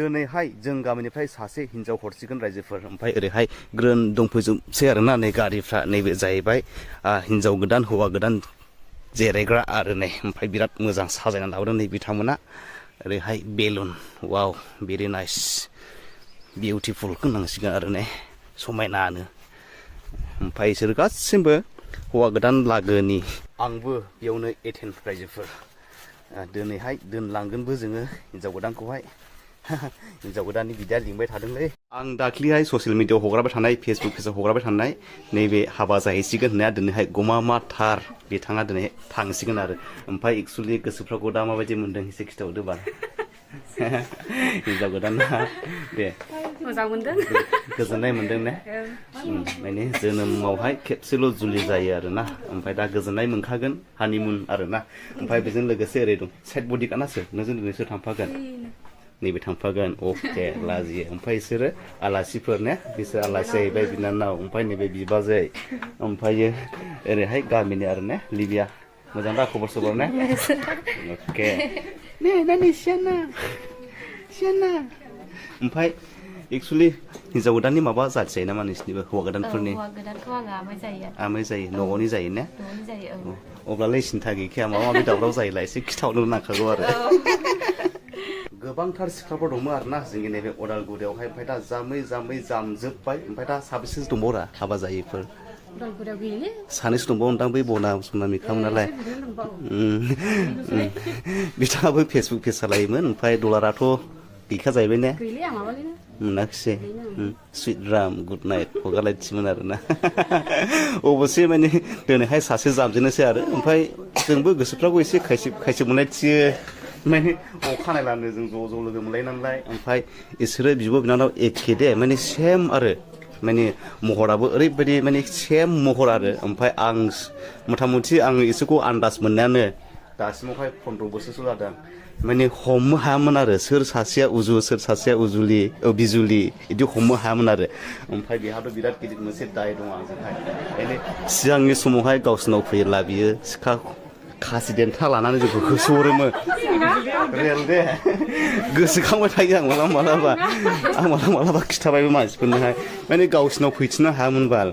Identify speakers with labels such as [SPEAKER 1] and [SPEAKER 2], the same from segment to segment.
[SPEAKER 1] दिनैहाय जों गामिनिफ्राय सासे हिन्जाव हरसिगोन रायजोफोर ओमफ्राय ओरैहाय ग्रोन दंफैजोबसै आरोना नै गारिफ्रा नैबे जाहैबाय हिन्जाव गोदान हौवा गोदान जिरायग्रा आरो नै ओमफ्राय बिराद मोजां साजायना लाबोदों नै बिथांमोना ओरैहाय बेलुन वाव भेरि नाइस बिउटिफुल होननांसिगोन आरो ने समायनानो ओमफ्राय बिसोर गासिबो हौवा गोदान लागोनि आंबो बेयावनो एटेन्ड रायजोफोर दिनैहाय दोनलांगोनबो जोङो हिन्जाव गोदानखौहाय हिन्जाव गोदाननि बिदाया लिंबाय थादोंलै आं दाख्लिहाय ससियेल मिडियायाव हगारबाय थानाय फेसबुक पेजाव हगारबाय थानाय नैबे हाबा जाहैसिगोन होननाया दिनैहाय गमामाथार बिथाङा दिनै थांसिगोन आरो ओमफ्राय एक्सुवेलि गोसोफ्राव दा माबायदि मोन्दों एसे खिथाहरदो बाल हिन्जाव गोदाना दे
[SPEAKER 2] मोजां मोनदों
[SPEAKER 1] गोजोननाय मोन्दों ने माने जोनोमावहाय खेबसेल' जुलि जायो आरोना ओमफ्राय दा गोजोननाय मोनखागोन हानिमुन आरोना ओमफ्राय बेजों लोगोसे ओरै दं साइड बडिगार्डआ सोर नोंजों दिनै सोर थांफागोन नैबे थांफागोन अके लाजियो ओमफ्राय बिसोरो आलासिफोर ने बिसोर आलासि जाहैबाय बिनानाव ओमफ्राय नैबे बिबाजै ओमफ्रायो ओरैहाय गामिनि आरो ने लिबिया मोजां दा खबर सबर ने अके ने नानि सियाना ओमफ्राय एक्सुवेलि हिन्जाव गोदाननि माबा जाथि जायो नामा नोंसिनिबो हौवा गोदानफोरनि
[SPEAKER 2] हौवा गोदानखौ आङो आमाय जायो
[SPEAKER 1] आमाय जायो न'आवनि जायो ने
[SPEAKER 2] न'नि जायो
[SPEAKER 1] अब्लालाय सिन्था गैखाया माबा माबि दावराव जायोला एसे खिथाहरनो नांखागौ आरो गोबांथार सिख्लाफोर दंमोन आरोना जोंनि नैबे अदालगुरियावहाय ओमफ्राय दा जामै जामजोब्बाय ओमफ्य दा साबेसेसो दंबावरा हाबा जायैफोर
[SPEAKER 2] उदालगुरियाव गैले
[SPEAKER 1] सानैसो दंबावो दां बै बना सनामिखामोनालाय बिथाङाबो फेसबुक पेज सालायोमोन ओमफ्राय डलाराथ' गैखा जाहैबाय ने
[SPEAKER 2] गैले आं माबालै
[SPEAKER 1] मोनाखिसै सुइट ड्राम गुड नाइट हगारलायथिमोन आरोना अबसे माने दिनैहाय सासे जामजेननोसै आरो ओमफ्राय जोंबो गोसोफ्राबो एसे खायसे मोनलायथियो माने अखानायलानो जों ज' लोगो मोनलायनानैलाय ओमफ्राय इसोरो बिब' बिनानाव एखे दे माने सेम आरो माने महराबो ओरैबायदि माने सेम महर आरो ओमफ्राय आं मथा मथि आङो इसोरखौ आन्दाज मोननायानो दासिमावहाय 15 बोसोरसो जादों माने हमनो हायामोन आरो सोर सासेया उजु सोर सासेया बिजुलि बिदि हमनो हायामोन आरो ओमफ्राय बेहाथ' बिराद गिदिर मोनसे दाय दं आंजोंहाय माने सिगांनि समावहाय गावसिनाव फैयोब्ला बियो सिखा खासि देन्था लानानै जोंखौ होसोहरोमोन रियेल दे गोसोखांबाय थायो आं मालाबा खिथाबायबो मानसिफोरनोहाय माने गावसिनाव फैथिनो हायामोन बाल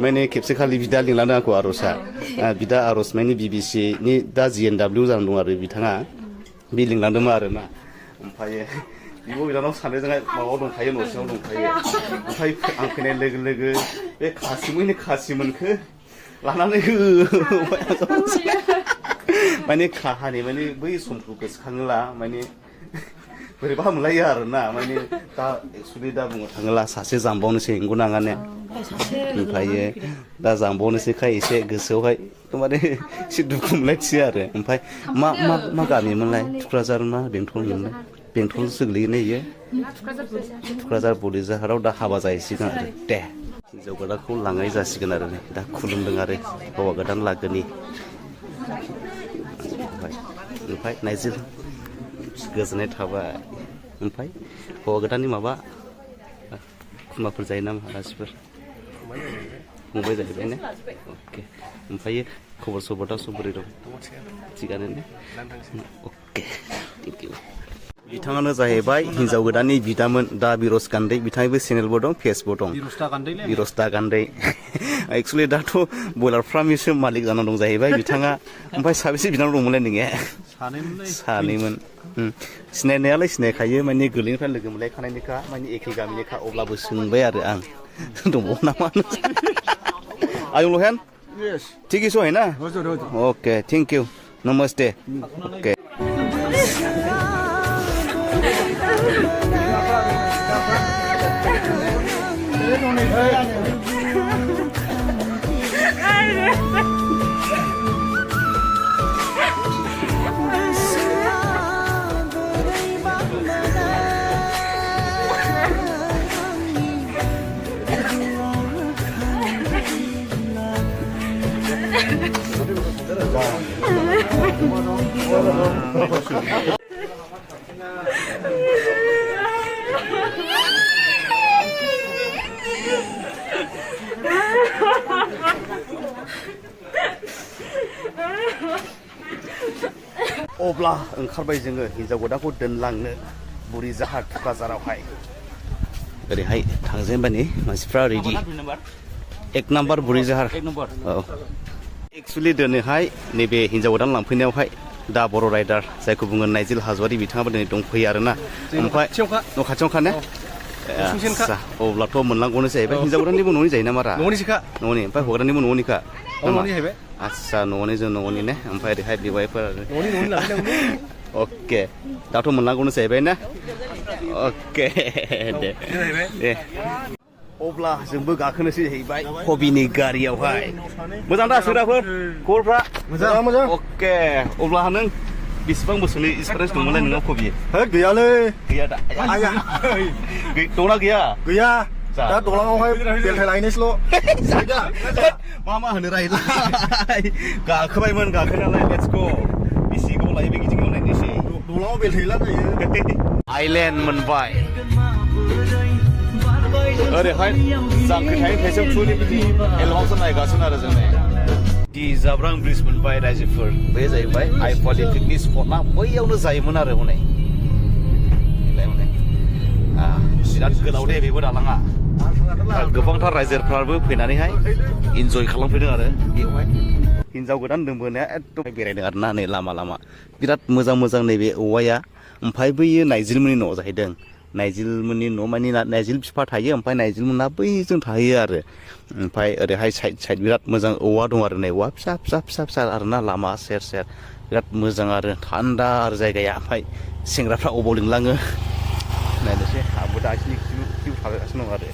[SPEAKER 1] माने खेबसे खालि बिदा लिंलांदों आंखौ आर'जआ बिदा आर'ज माने BBC नि दा GNW जानानै दं आरो बिथाङा बे लिंलांदोंमोन आरोना ओमफ्राय बिब' बिनानाव सानैजोंहाय माबायाव दंखायो न' सिङाव दंखायो ओमफ्राय आं फैनाय लोगो लोगो बे खासि मोनखो लानानै माने काहानि माने बै समखौ गोसोखाङोला माने बोरैबा मोनलायो आरोना माने दा एक्सुवेलि दा बुंनो थाङोला सासे जामबावनोसै नंगौ नाङा ने ओमफ्रायो दा जामबावनोसैखाय एसे गोसोआवहाय माने एसे दुखु मोनलायथियो आरो ओमफ्राय मा गामिमोनलाय थुक्राझार मा बेंटलमोनलाय बेंटलसो गोलैयोना इयो थुक्राझार बलिजाहाराव दा हाबा जाहैसिगोन आरो दे हिन्जाव गोदानखौ लांनाय जासिगोन आरो दा खुलुमदों आरो हौवा गोदान लागोनि ओमफ्राय नायजोर गोजोननाय थाबाय ओमफ्राय हौवा गोदाननि माबा खुमाफोर जायो नामा आलासिफोर फंबाय जाहैबाय ने अके ओमफ्राय खबर सबर दा बोरै दं थिगानो ने अके थेंक इउ बिथाङानो जाहैबाय हिन्जाव गोदाननि बिदामोन दा बिरस गान्दै बिथांनिबो चेनेलबो दं पेजबो दं बिरसदा गान्दै एक्सुवेलि दाथ' बयलार फार्मनिसो मालिक जानानै दं जाहैबाय बिथाङा ओमफ्राय साबेसे बिनानाव दंमोनलाय नोङो सानैमोन सिनायनायालाय सिनायखायो माने गोरलैनिफ्राय लोगो मोनलायखानायनिखा माने एखे गामिनिखा अब्लाबो सोंबाय आरो आं दंबावो नामा आयं लहेन ठीक है सो है ना ओके थैंक यू नमस्ते ओके अब्ला ओंखारबाय जोङो हिन्जाव गोदानखौ दोनलांनो बुरि जाहार थुक्राझारावहाय ओरैहाय थांजेनबाय मानसिफ्रा रेडि 1 नाम्बार बुरि जाहार औ एक्सुवेलि दिनैहाय नैबे हिन्जाव गोदान लांफैनायावहाय दा बर' राइडार जायखौ बुङो नाइजिल हाज'वारि बिथाङाबो दिनै दंफैयो आरोना ओमफ्राय न' खाथियावखा ने आच्छा अब्लाथ' मोनलांगौनो जाहैबाय हिन्जाव गोदाननिबो न'नि जायो नामा रा
[SPEAKER 3] न'निसोखा
[SPEAKER 1] न'नि ओमफ्राय हौवानिबो न'निखा
[SPEAKER 3] न'नि जाहैबाय
[SPEAKER 1] आच्छा न'नि जों न'नि ने ओमफ्राय ओरैहाय बिबायफोर
[SPEAKER 3] न'नि लांफैनांगौ
[SPEAKER 1] अके दाथ' मोनलांगौनो जाहैबाय ना अके दे दे अब्ला जोंबो गाखोनोसै जाहैबाय कबिनि गारियावहाय मोजां दा सोग्राफोर खबरफ्रा
[SPEAKER 3] मोजां
[SPEAKER 1] अके अब्ला नों बेसेबां बोसोरनि एक्सपिरियेन्स दंमोनलाय नोंनाव कबि
[SPEAKER 3] गैयालै
[SPEAKER 1] गैया दा दंना गैया
[SPEAKER 3] गैया दा दलाङावहाय बेलथाय लायनोसैल'
[SPEAKER 1] मा होनो रायलाय गाखोबायमोन गाखोनायालाय लेट्स गो बेसे गोबाव लायो बे गिदिङाव नायनोसै
[SPEAKER 3] दलाङाव बेलथायला जायो
[SPEAKER 1] आइलेण्ड मोनबाय ओरैहाय जांख्रिथाय थाइजौफुरि बिदि एलबामसो नायगासिनो आरो जोङो दि जाब्रां ब्रिज मोनबाय रायजोफोर बे जाहैबाय आइफवालि पिकनिक स्पटआ बैयावनो जायोमोन आरो हनै बिराद गोलाव दे बेबो दालाङा गोबांथार रायजोफ्राबो फैनानैहाय इन्जय खालामफैदों आरो बेवहाय हिन्जाव गोदान दोनबोनाया एकदम बेरायदों आरो ना नै लामा बिराद मोजां नैबे औवाया ओमफ्राय बैयो नाइजिलमोननि न' जाहैदों नाइजिलमोननि न' मानि नाइजिल बिफा थायो ओमफ्राय नाइजिलमोना बैजों थाहैयो आरो ओमफ्राय ओरैहाय साइड बिराद मोजां औवा दं आरो नै औवा फिसा आरोना लामा सेर बिराद मोजां आरो थान्दा आरो जायगाया ओमफ्राय सेंग्राफ्रा अबाव लिंलाङो नायनोसै आंबो दासिम किउ थागासिनो दं आरो